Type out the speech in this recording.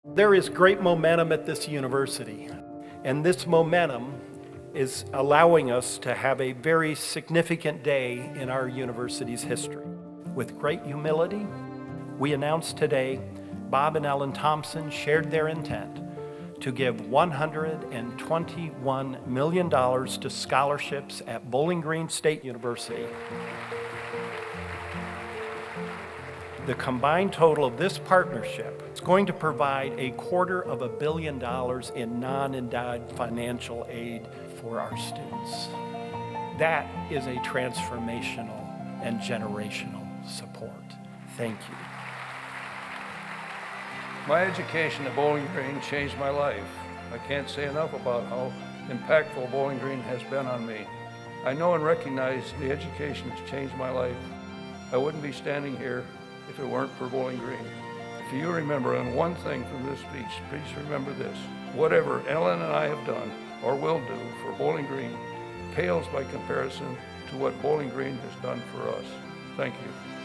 There is great momentum at this university, and this momentum is allowing us to have a very significant day in our university's history. With great humility, we announce today Bob and Ellen Thompson shared their intent to give $121 million to scholarships at Bowling Green State University. The combined total of this partnership is going to provide $250 million in non-endowed financial aid for our students. That is a transformational and generational support. Thank you. My education at Bowling Green changed my life. I can't say enough about how impactful Bowling Green has been on me. I know and recognize the education has changed my life. I wouldn't be standing here if it weren't for Bowling Green. If you remember on one thing from this speech, please remember this. Whatever Ellen and I have done or will do for Bowling Green pales by comparison to what Bowling Green has done for us. Thank you.